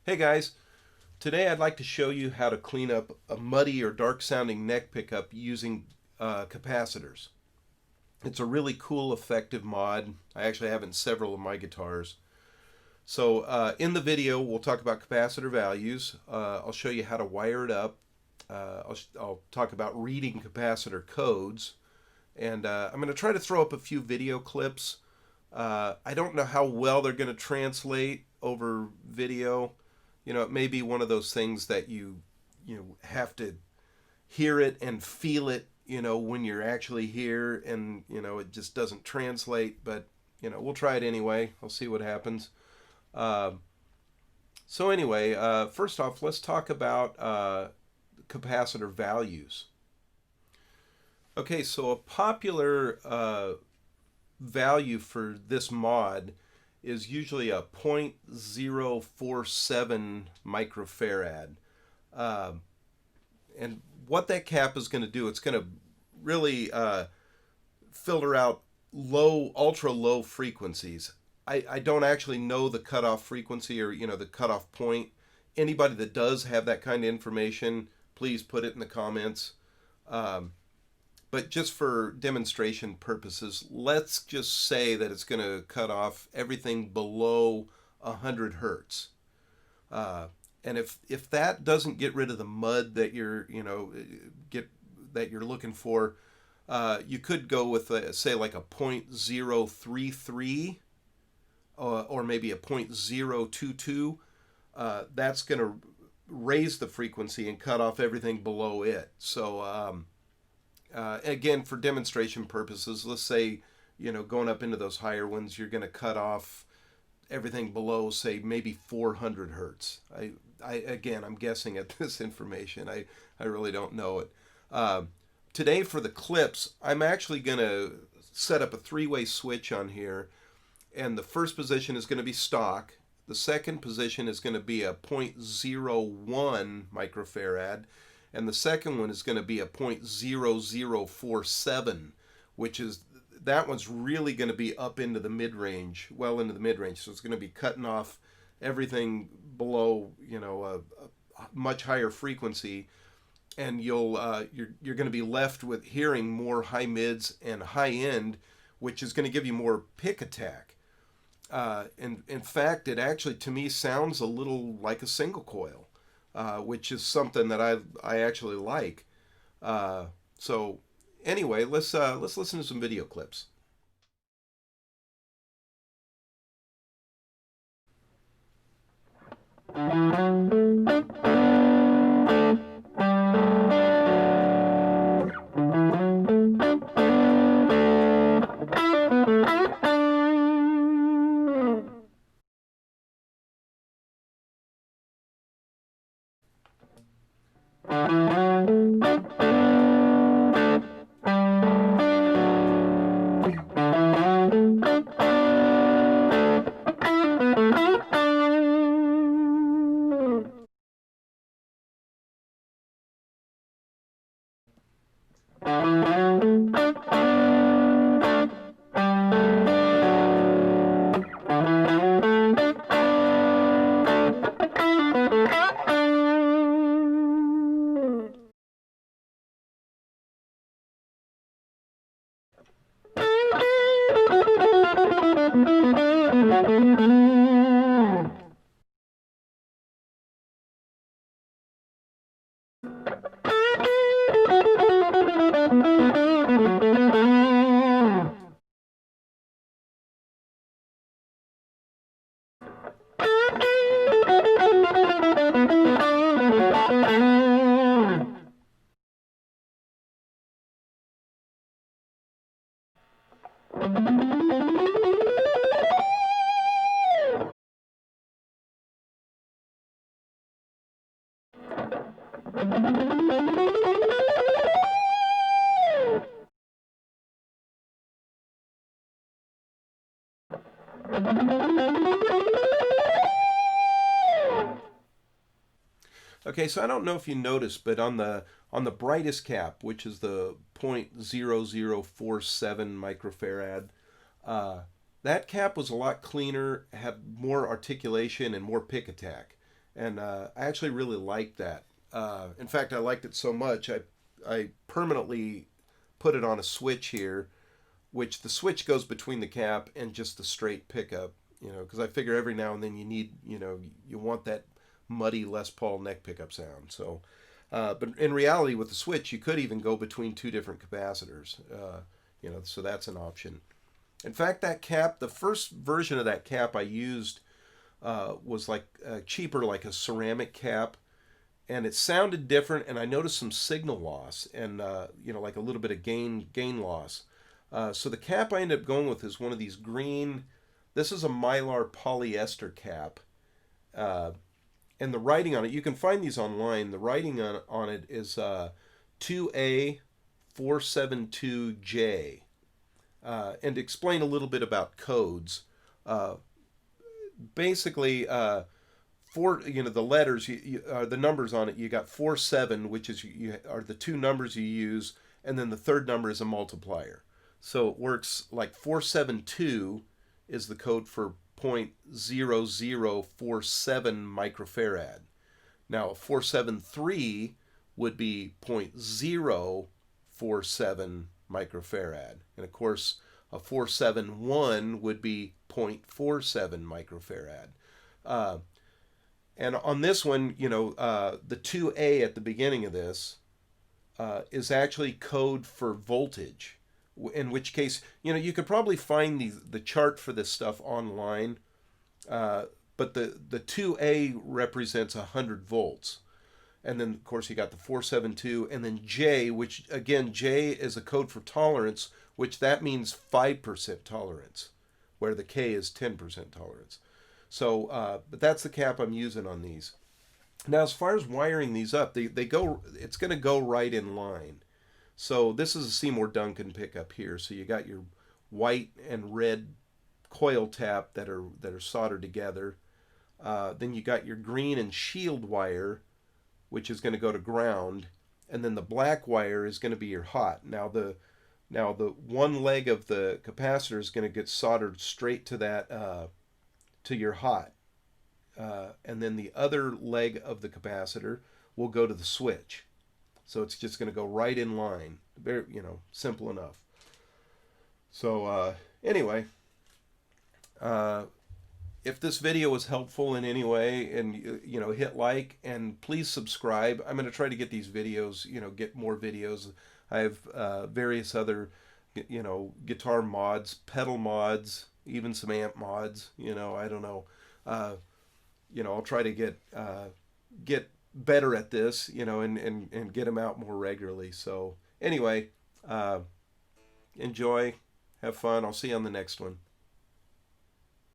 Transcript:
Hey guys, today I'd like to show you how to clean up a muddy or dark sounding neck pickup using capacitors. It's a really cool, effective mod. I actually have it in several of my guitars. So in the video, we'll talk about capacitor values. I'll show you how to wire it up. I'll talk about reading capacitor codes. And I'm going to try to throw up a few video clips. I don't know how well they're going to translate over video. It may be one of those things that you have to hear it and feel it, when you're actually here, and it just doesn't translate. But we'll try it anyway. I'll see what happens. Uh, so anyway, first off, let's talk about capacitor values. Okay, so a popular value for this mod is usually a 0.047 microfarad. And what that cap is going to do, it's going to really filter out ultra low frequencies. I don't actually know the cutoff frequency or, the cutoff point. Anybody that does have that kind of information, please put it in the comments. But just for demonstration purposes, let's just say that it's going to cut off everything below 100 hertz. And if that doesn't get rid of the mud that you're looking for, you could go with say like a 0.033 or maybe a 0.022. That's going to raise the frequency and cut off everything below it. So again, for demonstration purposes, let's say, going up into those higher ones, you're going to cut off everything below, say, maybe 400 hertz. Again, I'm guessing at this information. I really don't know it. Today, for the clips, I'm actually going to set up a three-way switch on here, and the first position is going to be stock. The second position is going to be a 0.01 microfarad, and the second one is going to be a 0.0047, which is, that one's really going to be up into the mid-range, well into the mid-range. So it's going to be cutting off everything below, a much higher frequency, and you're going to be left with hearing more high mids and high end, which is going to give you more pick attack. And in fact, it actually, to me, sounds a little like a single coil. Which is something that I actually like. So anyway, let's listen to some video clips. Okay, so I don't know if you noticed, but on the brightest cap, which is the 0.0047 microfarad, that cap was a lot cleaner, had more articulation and more pick attack. and I actually really liked that. In fact, I liked it so much I permanently put it on a switch here, which the switch goes between the cap and just the straight pickup. Because I figure every now and then you need, you want that muddy Les Paul neck pickup sound. So, but in reality, with the switch, you could even go between two different capacitors. So that's an option. In fact, that cap, the first version of that cap I used was like cheaper, like a ceramic cap, and it sounded different. And I noticed some signal loss and like a little bit of gain loss. So the cap I ended up going with is one of these green. This is a Mylar polyester cap, and the writing on it, you can find these online. The writing on it is 2A472J. And to explain a little bit about codes, basically, the letters, the numbers on it, you got 47, which are the two numbers you use, and then the third number is a multiplier. So it works like 472 is the code for 0.0047 microfarad. Now, 473 would be 0.047 microfarad. And of course, a 471 would be 0.47 microfarad. And on this one, the 2A at the beginning of this is actually code for voltage. In which case, you could probably find the chart for this stuff online, but the 2A represents 100 volts. And then, of course, you got the 472, and then J, which, again, J is a code for tolerance, which that means 5% tolerance, where the K is 10% tolerance. So, but that's the cap I'm using on these. Now, as far as wiring these up, it's going to go right in line. So this is a Seymour Duncan pickup here. So you got your white and red coil tap that are soldered together. Then you got your green and shield wire, which is going to go to ground, and then the black wire is going to be your hot. Now the one leg of the capacitor is going to get soldered straight to that to your hot, and then the other leg of the capacitor will go to the switch. So it's just going to go right in line. Very, simple enough. So anyway, if this video was helpful in any way, and hit like and please subscribe. I'm going to try to get these videos, get more videos. I have various other, guitar mods, pedal mods, even some amp mods. I don't know. I'll try to get better at this, and get them out more regularly. So anyway, enjoy, have fun. I'll see you on the next one.